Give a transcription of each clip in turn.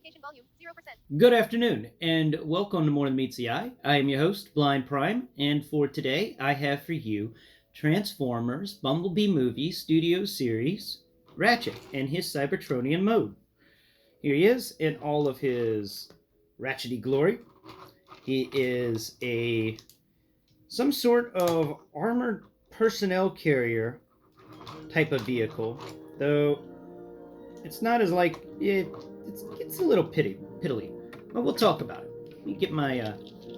Magnification volume 0%. Good afternoon, and welcome to More Than Meets the Eye. I am your host, Blind Prime, and for today I have for you Transformers Bumblebee movie studio series Ratchet and his Cybertronian mode. Here he is in all of his ratchety glory. He is some sort of armored personnel carrier type of vehicle, though it's not as like it's a little piddly. But we'll talk about it. Let me get my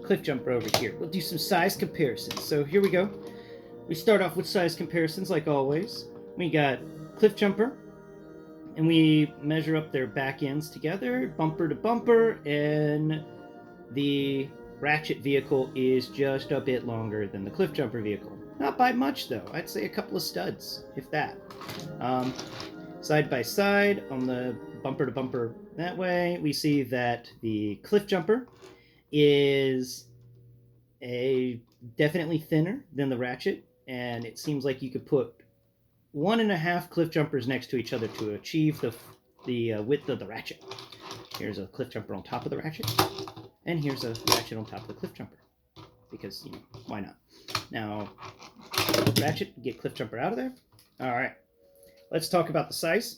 cliff jumper over here. We'll do some size comparisons. So here we go. We start off with size comparisons like always. We got cliff jumper, and we measure up their back ends together, bumper to bumper, and the Ratchet vehicle is just a bit longer than the cliff jumper vehicle. Not by much though. I'd say a couple of studs, if that. Side by side on the bumper to bumper that way, we see that the cliff jumper is definitely thinner than the Ratchet, and it seems like you could put 1.5 cliff jumpers next to each other to achieve the width of the Ratchet. Here's a cliff jumper on top of the Ratchet, and here's a Ratchet on top of the cliff jumper, because, why not? Now, Ratchet, get cliff jumper out of there. All right. Let's talk about the size.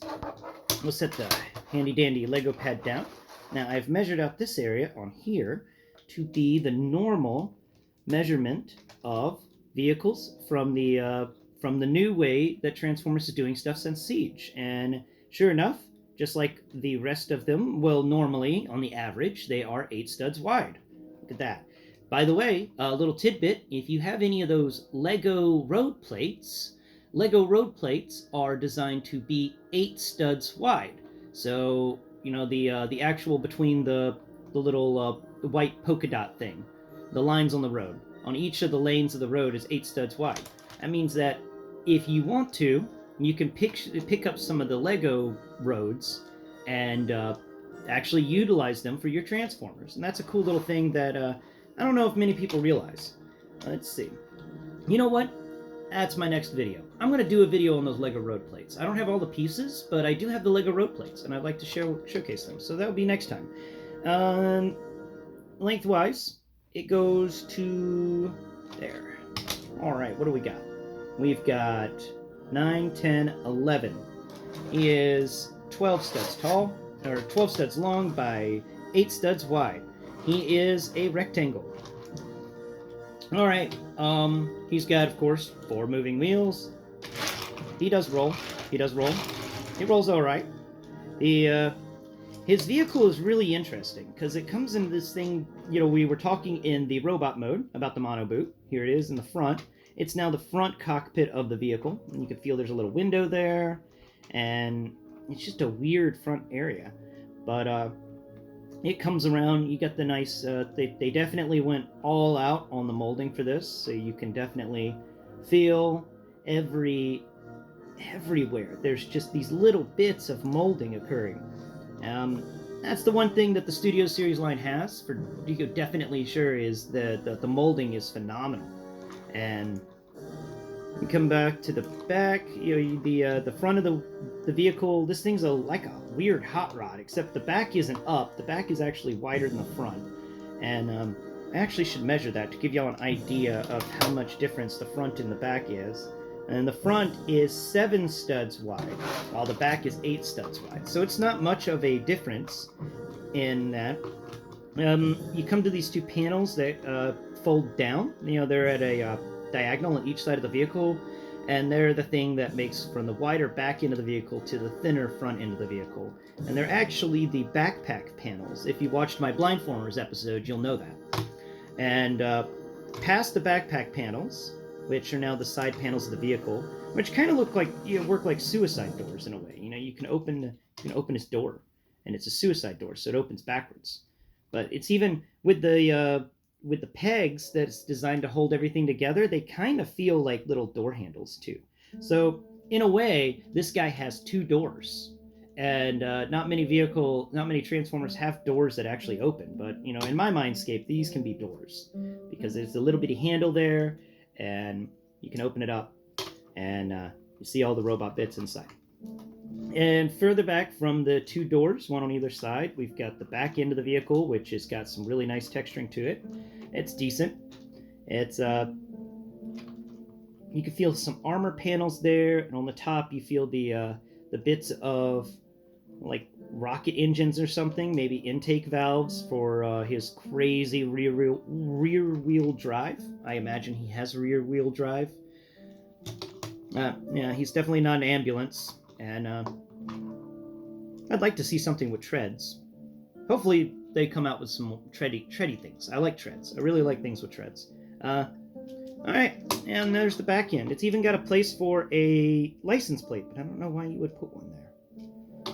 We'll set the handy dandy Lego pad down. Now I've measured out this area on here to be the normal measurement of vehicles from the new way that Transformers is doing stuff since Siege. And sure enough, just like the rest of them, well, normally on the average they are 8 studs wide. Look at that. By the way, a little tidbit: if you have any of those Lego road plates are designed to be 8 studs wide. So, the actual between the little white polka dot thing, the lines on the road, on each of the lanes of the road is 8 studs wide. That means that if you want to, you can pick up some of the Lego roads and actually utilize them for your Transformers. And that's a cool little thing that I don't know if many people realize. Let's see. You know what? That's my next video. I'm going to do a video on those Lego road plates. I don't have all the pieces, but I do have the Lego road plates, and I'd like to showcase them. So that'll be next time. Lengthwise, it goes to there. All right, what do we got? We've got 9, 10, 11. He is 12 studs tall, or 12 studs long by 8 studs wide. He is a rectangle. All right, he's got, of course, 4 moving wheels. He does roll. He rolls all right. His vehicle is really interesting because it comes in this thing. We were talking in the robot mode about the mono boot. Here it is in the front. It's now the front cockpit of the vehicle, and you can feel there's a little window there, and it's just a weird front area, but it comes around. You got the nice, they definitely went all out on the molding for this, so you can definitely feel everywhere. There's just these little bits of molding occurring. That's the one thing that the Studio Series line has, for definitely sure, is the molding is phenomenal. And you come back to the back, the front of the vehicle, this thing's like a weird hot rod, except the back isn't up. The back is actually wider than the front. And I actually should measure that to give y'all an idea of how much difference the front and the back is. And the front is 7 studs wide, while the back is 8 studs wide. So it's not much of a difference in that. You come to these 2 panels that fold down. They're at a diagonal on each side of the vehicle, and they're the thing that makes from the wider back end of the vehicle to the thinner front end of the vehicle. And they're actually the backpack panels. If you watched my Blindformers episode, you'll know that. And past the backpack panels, which are now the side panels of the vehicle, which kind of work like suicide doors in a way. You can open this door, and it's a suicide door, so it opens backwards. But it's even with the pegs that's designed to hold everything together, they kind of feel like little door handles too. So in a way, this guy has 2 doors, and not many Transformers have doors that actually open. But in my mindscape, these can be doors because there's a little bitty handle there, and you can open it up, and you see all the robot bits inside. And further back from the two doors, one on either side, we've got the back end of the vehicle, which has got some really nice texturing to it. It's decent. It's you can feel some armor panels there, and on the top you feel the bits of like rocket engines or something, maybe intake valves for his crazy rear wheel drive. I imagine he has rear wheel drive. Yeah, he's definitely not an ambulance, and I'd like to see something with treads. Hopefully, they come out with some tready things. I like treads. I really like things with treads. All right, and there's the back end. It's even got a place for a license plate, but I don't know why you would put one there.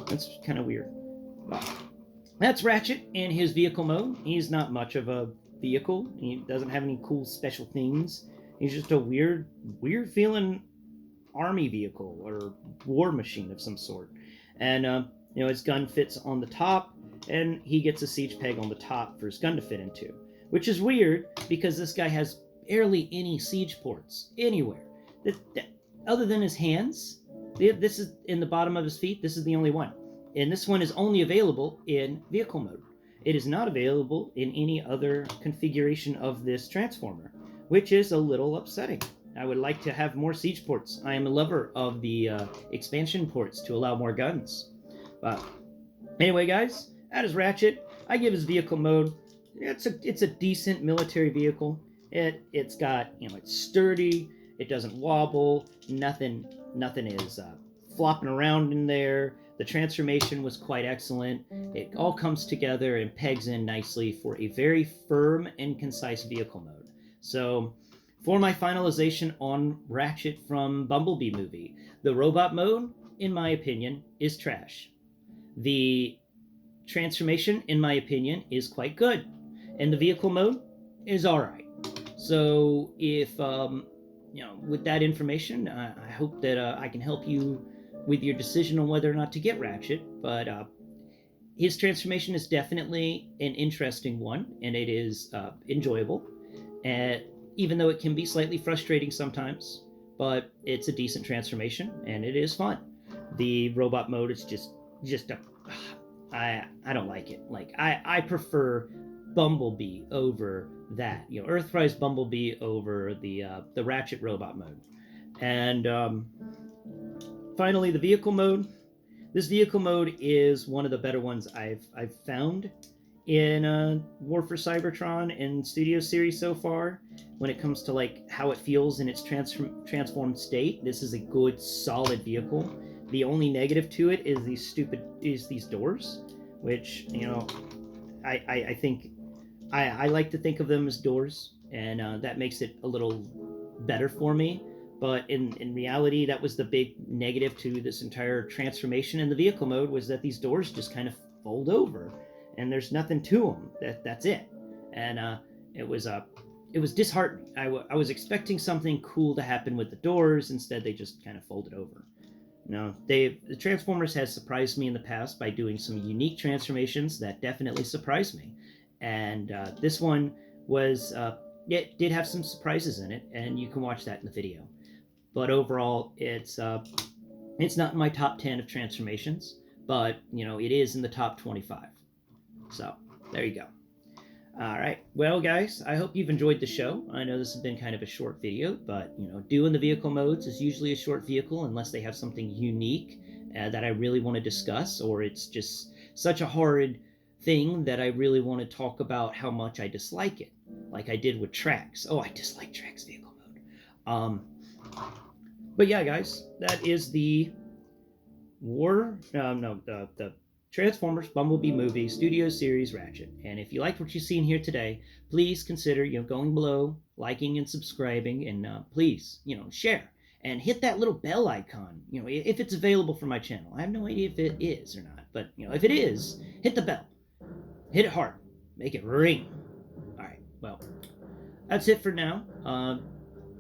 That's kind of weird. But that's Ratchet in his vehicle mode. He's not much of a vehicle. He doesn't have any cool special things. He's just a weird feeling army vehicle or war machine of some sort. And his gun fits on the top, and he gets a siege peg on the top for his gun to fit into, which is weird because this guy has barely any siege ports anywhere. Other than his hands, this is in the bottom of his feet. This is the only one, and this one is only available in vehicle mode. It is not available in any other configuration of this transformer, which is a little upsetting. I would like to have more siege ports. I am a lover of the expansion ports to allow more guns. But anyway, guys, that is Ratchet. I give his vehicle mode. It's a decent military vehicle. It's got, it's sturdy. It doesn't wobble. Nothing is flopping around in there. The transformation was quite excellent. It all comes together and pegs in nicely for a very firm and concise vehicle mode. So, for my finalization on Ratchet from Bumblebee movie, the robot mode, in my opinion, is trash. The transformation, in my opinion, is quite good. And the vehicle mode is alright. So if, with that information, I hope that I can help you with your decision on whether or not to get Ratchet. But his transformation is definitely an interesting one, and it is enjoyable. And even though it can be slightly frustrating sometimes, but it's a decent transformation and it is fun. The robot mode is just I don't like it. Like I prefer Bumblebee over that. Earthrise Bumblebee over the Ratchet robot mode. And finally, the vehicle mode. This vehicle mode is one of the better ones I've found in War for Cybertron and Studio Series so far. When it comes to like how it feels in its transformed state, this is a good, solid vehicle. The only negative to it is these doors, which I think I like to think of them as doors, and that makes it a little better for me. But in reality, that was the big negative to this entire transformation in the vehicle mode, was that these doors just kind of fold over, and there's nothing to them. That's it. And it was disheartening. I was expecting something cool to happen with the doors. Instead, they just kind of folded over. The Transformers has surprised me in the past by doing some unique transformations that definitely surprised me. And this one it did have some surprises in it, and you can watch that in the video. But overall, it's not in my top 10 of transformations, but it is in the top 25. So there you go. All right. Well, guys, I hope you've enjoyed the show. I know this has been kind of a short video, but, doing the vehicle modes is usually a short vehicle unless they have something unique that I really want to discuss, or it's just such a horrid thing that I really want to talk about how much I dislike it, like I did with Trax. Oh, I dislike Trax vehicle mode. But yeah, guys, that is the the Transformers Bumblebee movie studio series Ratchet. And if you liked what you've seen here today, please consider going below, liking and subscribing, and please share and hit that little bell icon. If it's available for my channel. I have no idea if it is or not, but if it is, hit the bell, hit it hard, make it ring. All right, well, that's it for now.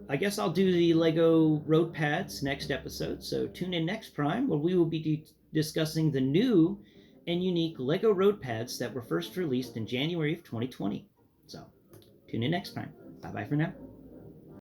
I guess I'll do the Lego road pads next episode, so tune in next Prime, where we will be discussing the new and unique Lego road pads that were first released in January of 2020. So, tune in next time. Bye-bye for now.